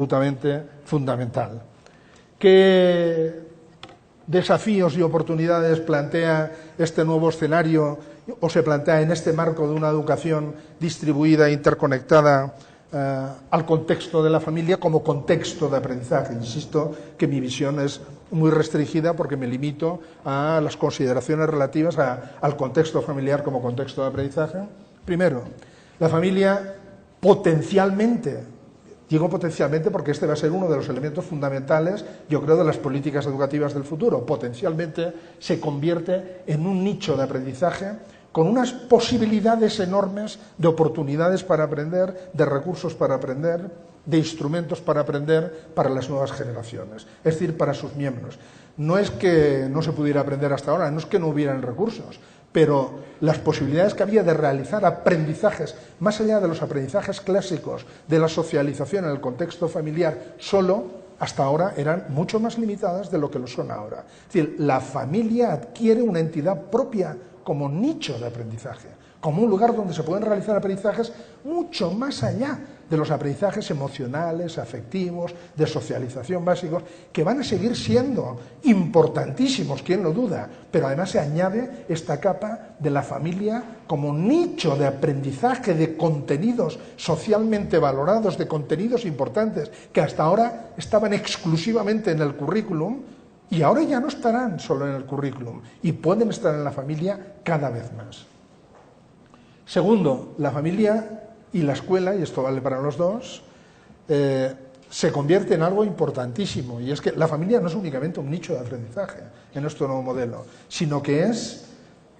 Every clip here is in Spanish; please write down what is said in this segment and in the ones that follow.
absolutamente fundamental. ¿Qué desafíos y oportunidades plantea este nuevo escenario o se plantea en este marco de una educación distribuida e interconectada al contexto de la familia como contexto de aprendizaje? Insisto que mi visión es muy restringida porque me limito a las consideraciones relativas al contexto familiar como contexto de aprendizaje. Primero, la familia potencialmente, digo potencialmente porque este va a ser uno de los elementos fundamentales, yo creo, de las políticas educativas del futuro, potencialmente se convierte en un nicho de aprendizaje con unas posibilidades enormes de oportunidades para aprender, de recursos para aprender, de instrumentos para aprender para las nuevas generaciones, es decir, para sus miembros. No es que no se pudiera aprender hasta ahora, no es que no hubieran recursos, pero las posibilidades que había de realizar aprendizajes, más allá de los aprendizajes clásicos de la socialización en el contexto familiar solo, hasta ahora eran mucho más limitadas de lo que lo son ahora. Es decir, la familia adquiere una entidad propia como nicho de aprendizaje, como un lugar donde se pueden realizar aprendizajes mucho más allá de los aprendizajes emocionales, afectivos, de socialización básicos, que van a seguir siendo importantísimos, quién lo duda, pero además se añade esta capa de la familia como nicho de aprendizaje de contenidos socialmente valorados, de contenidos importantes, que hasta ahora estaban exclusivamente en el currículum, y ahora ya no estarán solo en el currículum, y pueden estar en la familia cada vez más. Segundo, la familia y la escuela, y esto vale para los dos, se convierte en algo importantísimo, y es que la familia no es únicamente un nicho de aprendizaje en nuestro nuevo modelo, sino que es,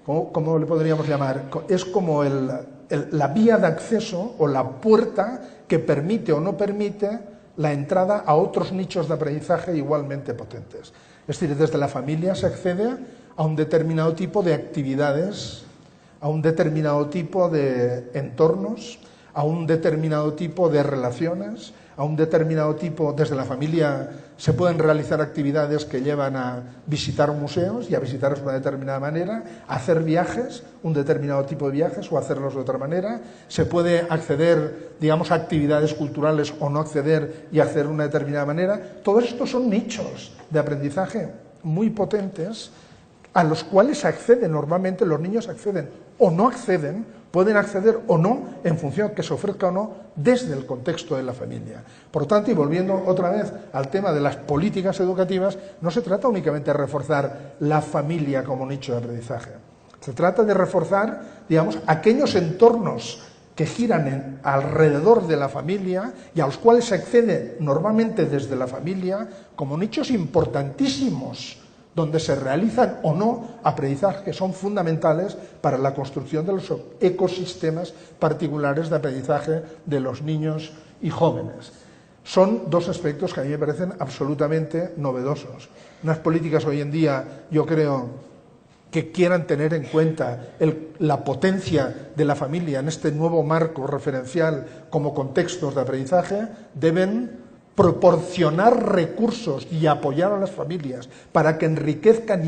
¿cómo le podríamos llamar? Es como la vía de acceso o la puerta que permite o no permite la entrada a otros nichos de aprendizaje igualmente potentes. Es decir, desde la familia se accede a un determinado tipo de actividades, a un determinado tipo de entornos, a un determinado tipo de relaciones, a un determinado tipo, desde la familia se pueden realizar actividades que llevan a visitar museos y a visitarlos de una determinada manera, a hacer viajes, un determinado tipo de viajes o hacerlos de otra manera, se puede acceder, digamos, a actividades culturales o no acceder y hacer de una determinada manera. Todos estos son nichos de aprendizaje muy potentes a los cuales acceden, normalmente los niños acceden o no acceden, pueden acceder o no en función de que se ofrezca o no desde el contexto de la familia. Por lo tanto, y volviendo otra vez al tema de las políticas educativas, no se trata únicamente de reforzar la familia como nicho de aprendizaje. Se trata de reforzar, digamos, aquellos entornos que giran alrededor de la familia y a los cuales se accede normalmente desde la familia como nichos importantísimos, donde se realizan o no aprendizajes que son fundamentales para la construcción de los ecosistemas particulares de aprendizaje de los niños y jóvenes. Son dos aspectos que a mí me parecen absolutamente novedosos. Unas políticas hoy en día, yo creo, que quieran tener en cuenta la potencia de la familia en este nuevo marco referencial como contextos de aprendizaje, deben proporcionar recursos y apoyar a las familias para que enriquezcan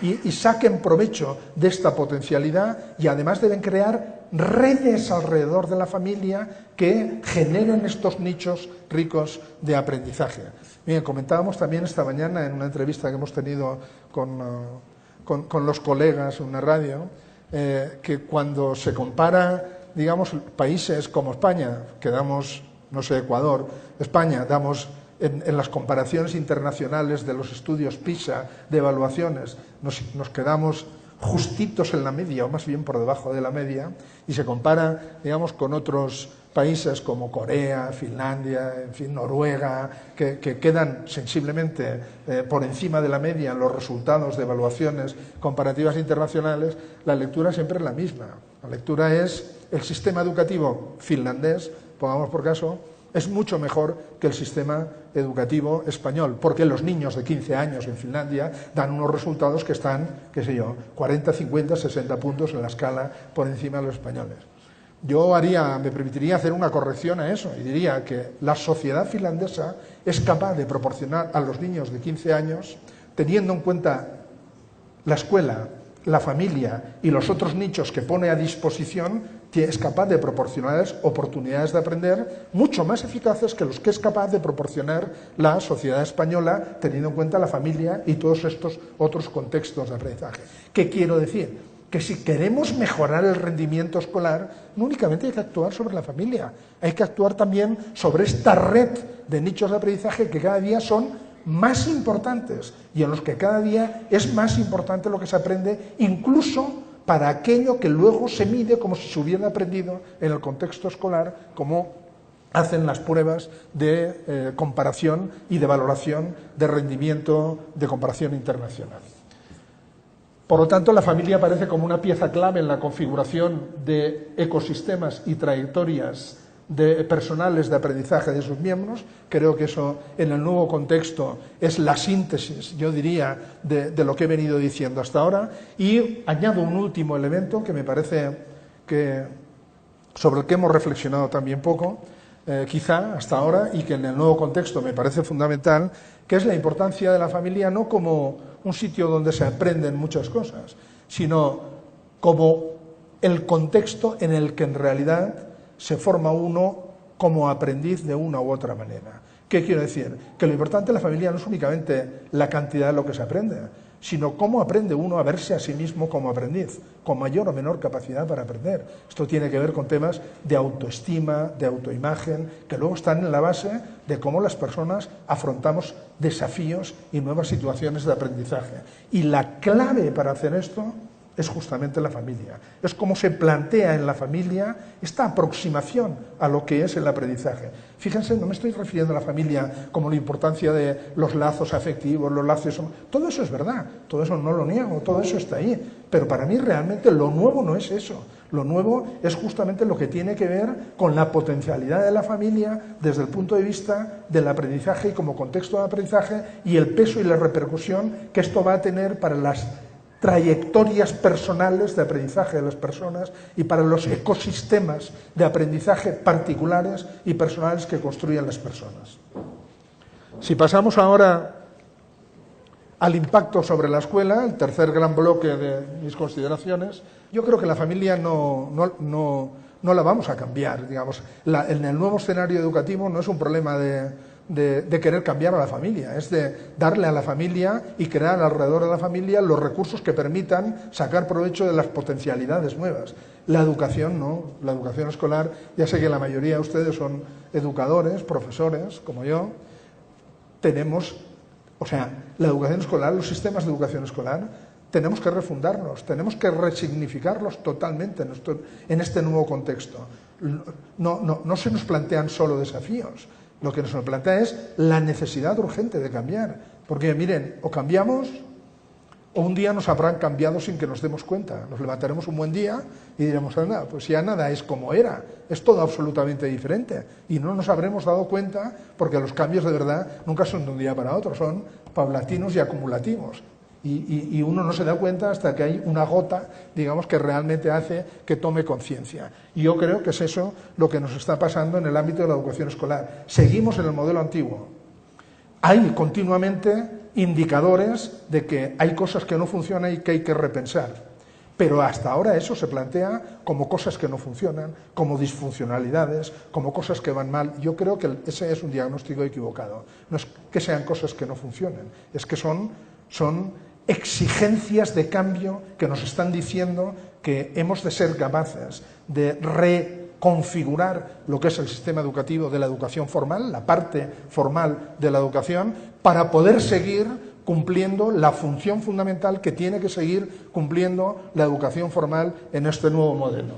y saquen provecho de esta potencialidad, y además deben crear redes alrededor de la familia que generen estos nichos ricos de aprendizaje. Bien, comentábamos también esta mañana en una entrevista que hemos tenido con los colegas en una radio, que cuando se compara, digamos, países como España, que damos, no sé, Ecuador, España, damos en las comparaciones internacionales de los estudios PISA, de evaluaciones, nos quedamos justitos en la media, o más bien por debajo de la media, y se compara, digamos, con otros países como Corea, Finlandia, en fin, Noruega, que quedan sensiblemente por encima de la media en los resultados de evaluaciones comparativas internacionales, la lectura siempre es la misma. La lectura es el sistema educativo finlandés, pongamos por caso, es mucho mejor que el sistema educativo español, porque los niños de 15 años en Finlandia dan unos resultados que están, qué sé yo, 40, 50, 60 puntos en la escala por encima de los españoles. Yo me permitiría hacer una corrección a eso y diría que la sociedad finlandesa es capaz de proporcionar a los niños de 15 años, teniendo en cuenta la escuela, la familia y los otros nichos que pone a disposición, es capaz de proporcionarles oportunidades de aprender mucho más eficaces que los que es capaz de proporcionar la sociedad española, teniendo en cuenta la familia y todos estos otros contextos de aprendizaje. ¿Qué quiero decir? Que si queremos mejorar el rendimiento escolar, no únicamente hay que actuar sobre la familia, hay que actuar también sobre esta red de nichos de aprendizaje que cada día son más importantes y en los que cada día es más importante lo que se aprende, incluso para aquello que luego se mide como si se hubiera aprendido en el contexto escolar, como hacen las pruebas de comparación y de valoración de rendimiento de comparación internacional. Por lo tanto, la familia aparece como una pieza clave en la configuración de ecosistemas y trayectorias personales de aprendizaje de sus miembros. Creo que eso, en el nuevo contexto, es la síntesis, yo diría, de lo que he venido diciendo hasta ahora. Y añado un último elemento que me parece que, sobre el que hemos reflexionado también poco, quizá hasta ahora, y que en el nuevo contexto me parece fundamental, que es la importancia de la familia no como un sitio donde se aprenden muchas cosas, sino como el contexto en el que en realidad se forma uno como aprendiz de una u otra manera. ¿Qué quiero decir? Que lo importante de la familia no es únicamente la cantidad de lo que se aprende, sino cómo aprende uno a verse a sí mismo como aprendiz, con mayor o menor capacidad para aprender. Esto tiene que ver con temas de autoestima, de autoimagen, que luego están en la base de cómo las personas afrontamos desafíos y nuevas situaciones de aprendizaje. Y la clave para hacer esto es justamente la familia. Es cómo se plantea en la familia esta aproximación a lo que es el aprendizaje. Fíjense, no me estoy refiriendo a la familia como la importancia de los lazos afectivos, los lazos... Todo eso es verdad, todo eso no lo niego, todo eso está ahí. Pero para mí realmente lo nuevo no es eso. Lo nuevo es justamente lo que tiene que ver con la potencialidad de la familia desde el punto de vista del aprendizaje y como contexto de aprendizaje y el peso y la repercusión que esto va a tener para las trayectorias personales de aprendizaje de las personas y para los ecosistemas de aprendizaje particulares y personales que construyen las personas. Si pasamos ahora al impacto sobre la escuela, el tercer gran bloque de mis consideraciones, yo creo que la familia no la vamos a cambiar. Digamos, en el nuevo escenario educativo no es un problema de querer cambiar a la familia, es de darle a la familia y crear alrededor de la familia los recursos que permitan sacar provecho de las potencialidades nuevas. La educación no, la educación escolar, ya sé que la mayoría de ustedes son educadores, profesores, como yo, la educación escolar, los sistemas de educación escolar, tenemos que refundarlos, tenemos que resignificarlos totalmente en este nuevo contexto. No se nos plantean solo desafíos. Lo que nos plantea es la necesidad urgente de cambiar. Porque, miren, o cambiamos o un día nos habrán cambiado sin que nos demos cuenta. Nos levantaremos un buen día y diremos, anda, pues ya nada es como era, es todo absolutamente diferente. Y no nos habremos dado cuenta porque los cambios de verdad nunca son de un día para otro, son paulatinos y acumulativos. Y uno no se da cuenta hasta que hay una gota, digamos, que realmente hace que tome conciencia. Y yo creo que es eso lo que nos está pasando en el ámbito de la educación escolar. Seguimos en el modelo antiguo. Hay continuamente indicadores de que hay cosas que no funcionan y que hay que repensar. Pero hasta ahora eso se plantea como cosas que no funcionan, como disfuncionalidades, como cosas que van mal. Yo creo que ese es un diagnóstico equivocado. No es que sean cosas que no funcionen, es que son exigencias de cambio que nos están diciendo que hemos de ser capaces de reconfigurar lo que es el sistema educativo de la educación formal, la parte formal de la educación, para poder seguir cumpliendo la función fundamental que tiene que seguir cumpliendo la educación formal en este nuevo modelo.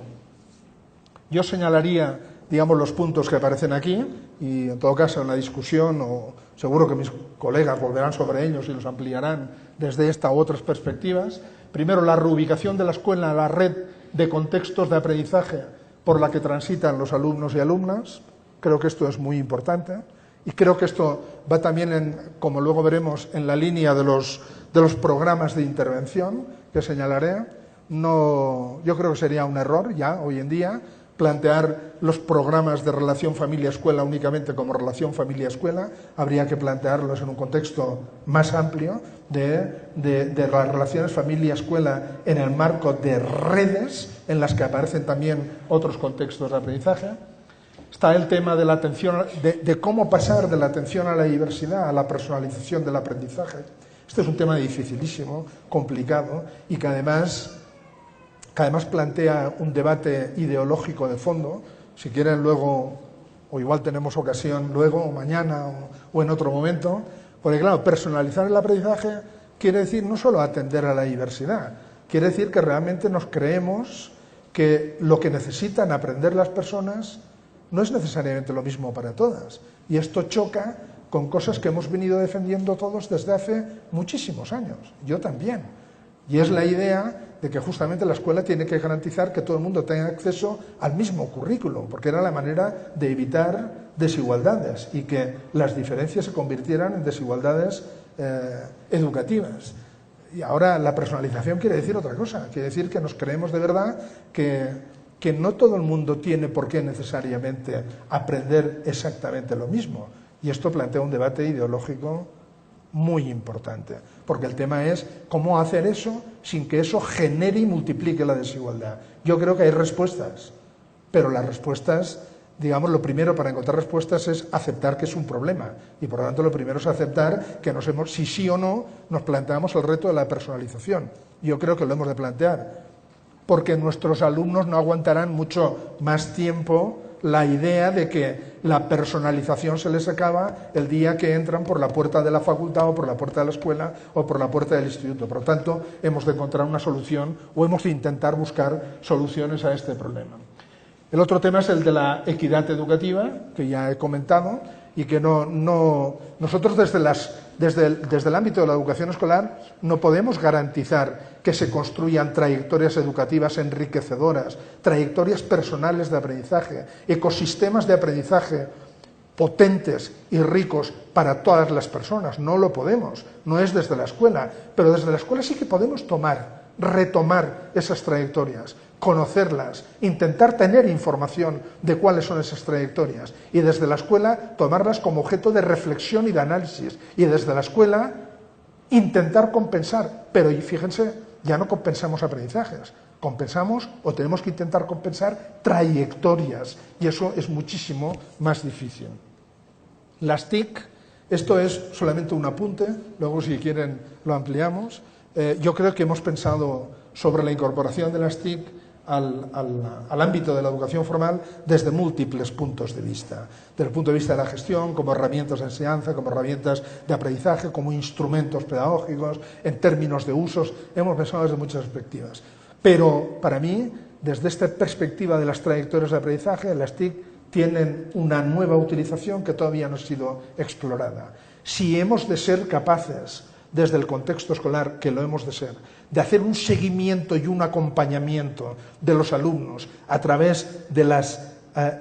Yo señalaría, digamos, los puntos que aparecen aquí y, en todo caso, en la discusión, o seguro que mis colegas volverán sobre ellos y los ampliarán desde esta u otras perspectivas. Primero, la reubicación de la escuela en la red de contextos de aprendizaje por la que transitan los alumnos y alumnas. Creo que esto es muy importante y creo que esto va también, como luego veremos, en la línea de los programas de intervención que señalaré. Yo creo que sería un error ya hoy en día plantear los programas de relación familia-escuela únicamente como relación familia-escuela, habría que plantearlos en un contexto más amplio de las relaciones familia-escuela en el marco de redes en las que aparecen también otros contextos de aprendizaje. Está el tema de la atención, de cómo pasar de la atención a la diversidad a la personalización del aprendizaje. Este es un tema dificilísimo, complicado y que además plantea un debate ideológico de fondo. Si quieren luego, o igual tenemos ocasión luego, o mañana, o en otro momento, porque claro, personalizar el aprendizaje quiere decir no solo atender a la diversidad, quiere decir que realmente nos creemos que lo que necesitan aprender las personas no es necesariamente lo mismo para todas. Y esto choca con cosas que hemos venido defendiendo todos desde hace muchísimos años, yo también. Y es la idea de que justamente la escuela tiene que garantizar que todo el mundo tenga acceso al mismo currículum, porque era la manera de evitar desigualdades y que las diferencias se convirtieran en desigualdades educativas. Y ahora la personalización quiere decir otra cosa, quiere decir que nos creemos de verdad que no todo el mundo tiene por qué necesariamente aprender exactamente lo mismo. Y esto plantea un debate ideológico muy importante, porque el tema es cómo hacer eso sin que eso genere y multiplique la desigualdad. Yo creo que hay respuestas, pero las respuestas, digamos, lo primero para encontrar respuestas es aceptar que es un problema, y por lo tanto lo primero es aceptar que si sí o no nos planteamos el reto de la personalización. Yo creo que lo hemos de plantear, porque nuestros alumnos no aguantarán mucho más tiempo la idea de que la personalización se les acaba el día que entran por la puerta de la facultad o por la puerta de la escuela o por la puerta del instituto. Por lo tanto, hemos de encontrar una solución o hemos de intentar buscar soluciones a este problema. El otro tema es el de la equidad educativa, que ya he comentado, y que nosotros desde el ámbito de la educación escolar no podemos garantizar que se construyan trayectorias educativas enriquecedoras, trayectorias personales de aprendizaje, ecosistemas de aprendizaje potentes y ricos para todas las personas. No lo podemos, no es desde la escuela, pero desde la escuela sí que podemos retomar esas trayectorias, conocerlas, intentar tener información de cuáles son esas trayectorias y desde la escuela tomarlas como objeto de reflexión y de análisis y desde la escuela intentar compensar, pero fíjense, ya no compensamos aprendizajes, compensamos o tenemos que intentar compensar trayectorias y eso es muchísimo más difícil. Las TIC, esto es solamente un apunte, luego si quieren lo ampliamos. Yo creo que hemos pensado sobre la incorporación de las TIC al ámbito de la educación formal desde múltiples puntos de vista. Desde el punto de vista de la gestión, como herramientas de enseñanza, como herramientas de aprendizaje, como instrumentos pedagógicos, en términos de usos, hemos pensado desde muchas perspectivas. Pero para mí, desde esta perspectiva de las trayectorias de aprendizaje, las TIC tienen una nueva utilización que todavía no ha sido explorada. Si hemos de ser capaces, desde el contexto escolar, que lo hemos de ser, de hacer un seguimiento y un acompañamiento de los alumnos a través de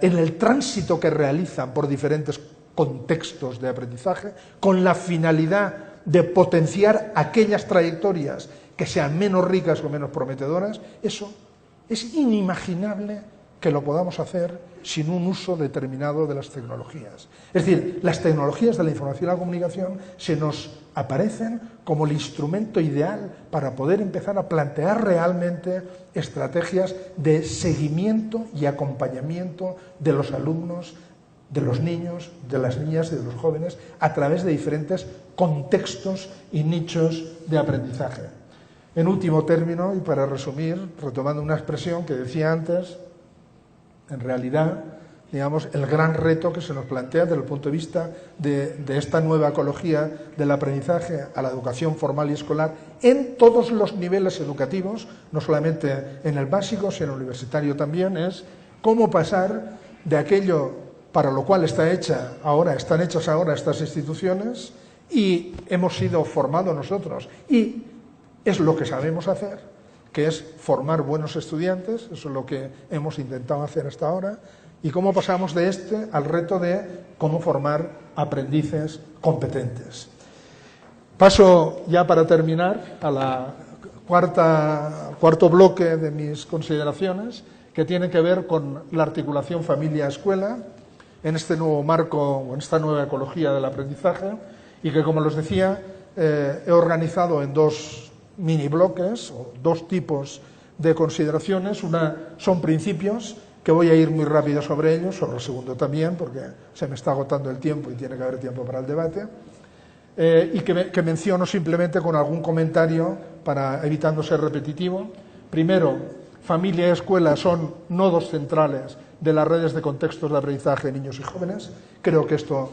en el tránsito que realizan por diferentes contextos de aprendizaje, con la finalidad de potenciar aquellas trayectorias que sean menos ricas o menos prometedoras, eso es inimaginable que lo podamos hacer sin un uso determinado de las tecnologías. Es decir, las tecnologías de la información y la comunicación se nos aparecen como el instrumento ideal para poder empezar a plantear realmente estrategias de seguimiento y acompañamiento de los alumnos, de los niños, de las niñas y de los jóvenes a través de diferentes contextos y nichos de aprendizaje. En último término, y para resumir, retomando una expresión que decía antes, en realidad, digamos, el gran reto que se nos plantea desde el punto de vista de esta nueva ecología del aprendizaje a la educación formal y escolar en todos los niveles educativos, no solamente en el básico, sino en el universitario también, es cómo pasar de aquello para lo cual están hechas ahora estas instituciones y hemos sido formados nosotros y es lo que sabemos hacer, que es formar buenos estudiantes, eso es lo que hemos intentado hacer hasta ahora, y cómo pasamos de al reto de cómo formar aprendices competentes. Paso ya para terminar a cuarto bloque de mis consideraciones, que tienen que ver con la articulación familia-escuela en este nuevo marco o en esta nueva ecología del aprendizaje y que, como les decía, he organizado en dos mini bloques o dos tipos de consideraciones. Una son principios, que voy a ir muy rápido sobre ellos, sobre el segundo también, porque se me está agotando el tiempo y tiene que haber tiempo para el debate, y que menciono simplemente con algún comentario para evitando ser repetitivo. Primero, familia y escuela son nodos centrales de las redes de contextos de aprendizaje de niños y jóvenes. Creo que esto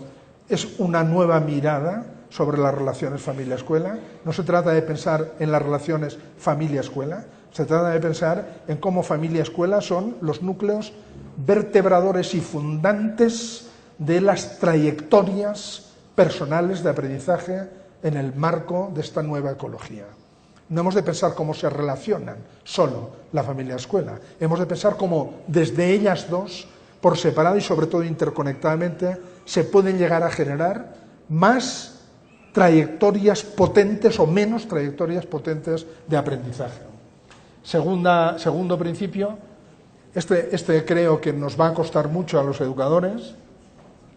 es una nueva mirada sobre las relaciones familia-escuela. No se trata de pensar en las relaciones familia-escuela, se trata de pensar en cómo familia-escuela son los núcleos vertebradores y fundantes de las trayectorias personales de aprendizaje en el marco de esta nueva ecología. No hemos de pensar cómo se relacionan solo la familia-escuela, hemos de pensar cómo desde ellas dos, por separado y sobre todo interconectadamente, se pueden llegar a generar más trayectorias potentes o menos trayectorias potentes de aprendizaje. Segundo principio, este creo que nos va a costar mucho a los educadores,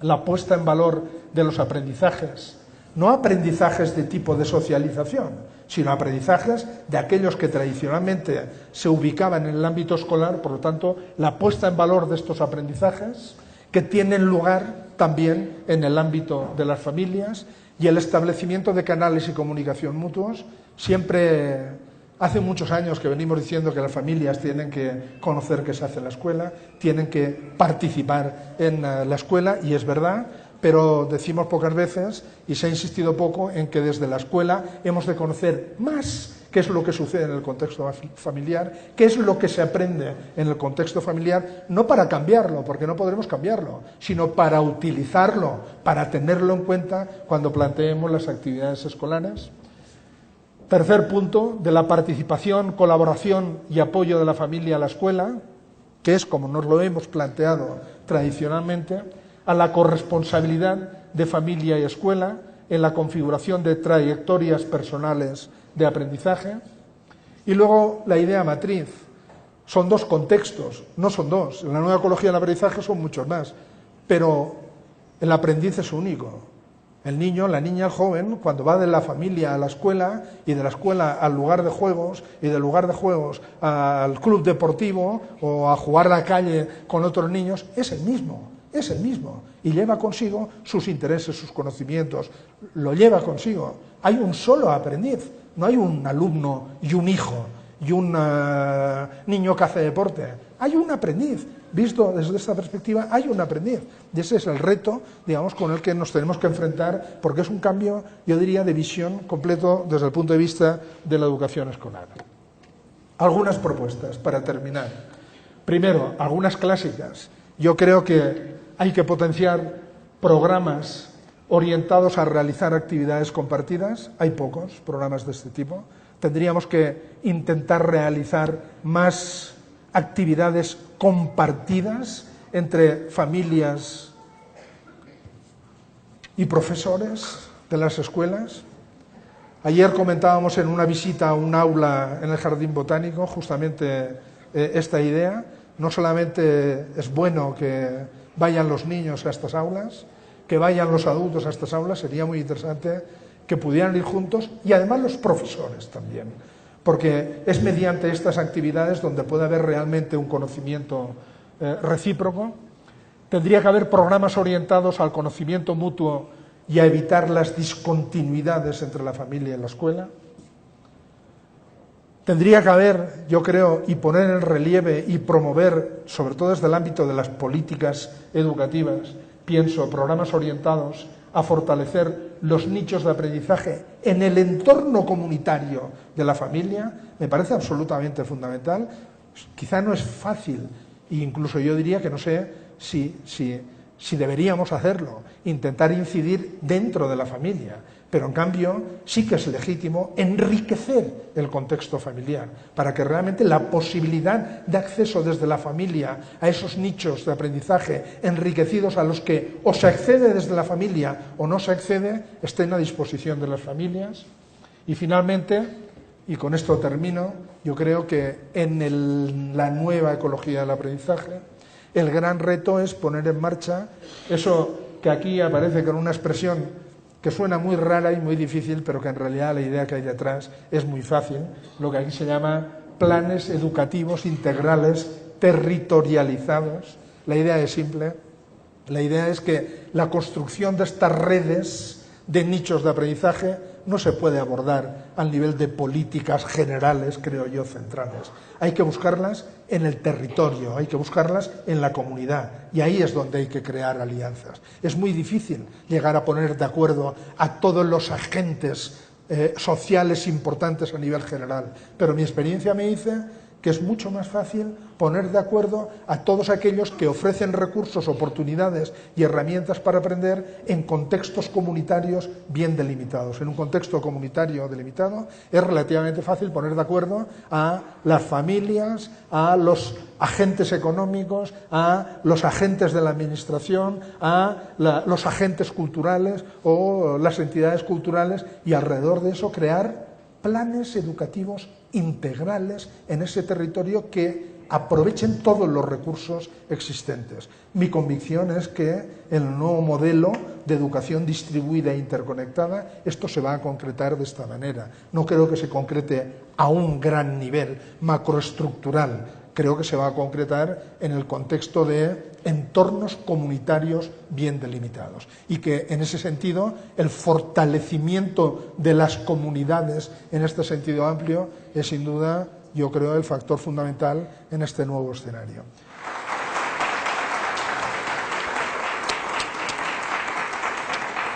la puesta en valor de los aprendizajes, no aprendizajes de tipo de socialización, sino aprendizajes de aquellos que tradicionalmente se ubicaban en el ámbito escolar, por lo tanto, la puesta en valor de estos aprendizajes que tienen lugar también en el ámbito de las familias y el establecimiento de canales y comunicación mutuos. Siempre hace muchos años que venimos diciendo que las familias tienen que conocer qué se hace en la escuela, tienen que participar en la escuela, y es verdad, pero decimos pocas veces, y se ha insistido poco, en que desde la escuela hemos de conocer más qué es lo que sucede en el contexto familiar, qué es lo que se aprende en el contexto familiar, no para cambiarlo, porque no podremos cambiarlo, sino para utilizarlo, para tenerlo en cuenta cuando planteemos las actividades escolares. Tercer punto, de la participación, colaboración y apoyo de la familia a la escuela, que es como nos lo hemos planteado tradicionalmente, a la corresponsabilidad de familia y escuela en la configuración de trayectorias personales de aprendizaje. Y luego la idea matriz. Son dos contextos, no son dos. En la nueva ecología del aprendizaje son muchos más, pero el aprendiz es único. El niño, la niña, el joven, cuando va de la familia a la escuela y de la escuela al lugar de juegos y del lugar de juegos al club deportivo o a jugar a la calle con otros niños, es el mismo y lleva consigo sus intereses, sus conocimientos, lo lleva consigo. Hay un solo aprendiz, no hay un alumno y un hijo y un niño que hace deporte. Hay un aprendiz. Visto desde esta perspectiva, hay un aprendiz. Y ese es el reto, digamos, con el que nos tenemos que enfrentar, porque es un cambio, yo diría, de visión completo desde el punto de vista de la educación escolar. Algunas propuestas para terminar. Primero, algunas clásicas. Yo creo que hay que potenciar programas orientados a realizar actividades compartidas. Hay pocos programas de este tipo. Tendríamos que intentar realizar más actividades compartidas entre familias y profesores de las escuelas. Ayer comentábamos en una visita a un aula en el Jardín Botánico justamente esta idea. No solamente es bueno que vayan los niños a estas aulas, que vayan los adultos a estas aulas, sería muy interesante que pudieran ir juntos, y además los profesores también, porque es mediante estas actividades donde puede haber realmente un conocimiento recíproco. Tendría que haber programas orientados al conocimiento mutuo y a evitar las discontinuidades entre la familia y la escuela. Tendría que haber, yo creo, y poner en relieve y promover, sobre todo desde el ámbito de las políticas educativas, pienso, programas orientados a fortalecer los nichos de aprendizaje en el entorno comunitario de la familia. Me parece absolutamente fundamental. Quizá no es fácil, e incluso yo diría que no sé si deberíamos hacerlo, intentar incidir dentro de la familia, pero en cambio sí que es legítimo enriquecer el contexto familiar para que realmente la posibilidad de acceso desde la familia a esos nichos de aprendizaje enriquecidos a los que o se accede desde la familia o no se accede estén a disposición de las familias. Y finalmente, Y con esto termino. Yo creo que en la nueva ecología del aprendizaje el gran reto es poner en marcha eso que aquí aparece con una expresión que suena muy rara y muy difícil, pero que en realidad la idea que hay detrás es muy fácil, lo que aquí se llama planes educativos integrales territorializados. La idea es simple, la idea es que la construcción de estas redes de nichos de aprendizaje no se puede abordar al nivel de políticas generales, creo yo, centrales. Hay que buscarlas en el territorio, hay que buscarlas en la comunidad, y ahí es donde hay que crear alianzas. Es muy difícil llegar a poner de acuerdo a todos los agentes sociales importantes a nivel general, pero mi experiencia me dice que es mucho más fácil poner de acuerdo a todos aquellos que ofrecen recursos, oportunidades y herramientas para aprender en contextos comunitarios bien delimitados. En un contexto comunitario delimitado es relativamente fácil poner de acuerdo a las familias, a los agentes económicos, a los agentes de la administración, a los agentes culturales o las entidades culturales, y alrededor de eso crear planes educativos integrales en ese territorio que aprovechen todos los recursos existentes. Mi convicción es que en el nuevo modelo de educación distribuida e interconectada esto se va a concretar de esta manera. No creo que se concrete a un gran nivel macroestructural, creo que se va a concretar en el contexto de entornos comunitarios bien delimitados, y que en ese sentido el fortalecimiento de las comunidades en este sentido amplio es sin duda, yo creo, el factor fundamental en este nuevo escenario.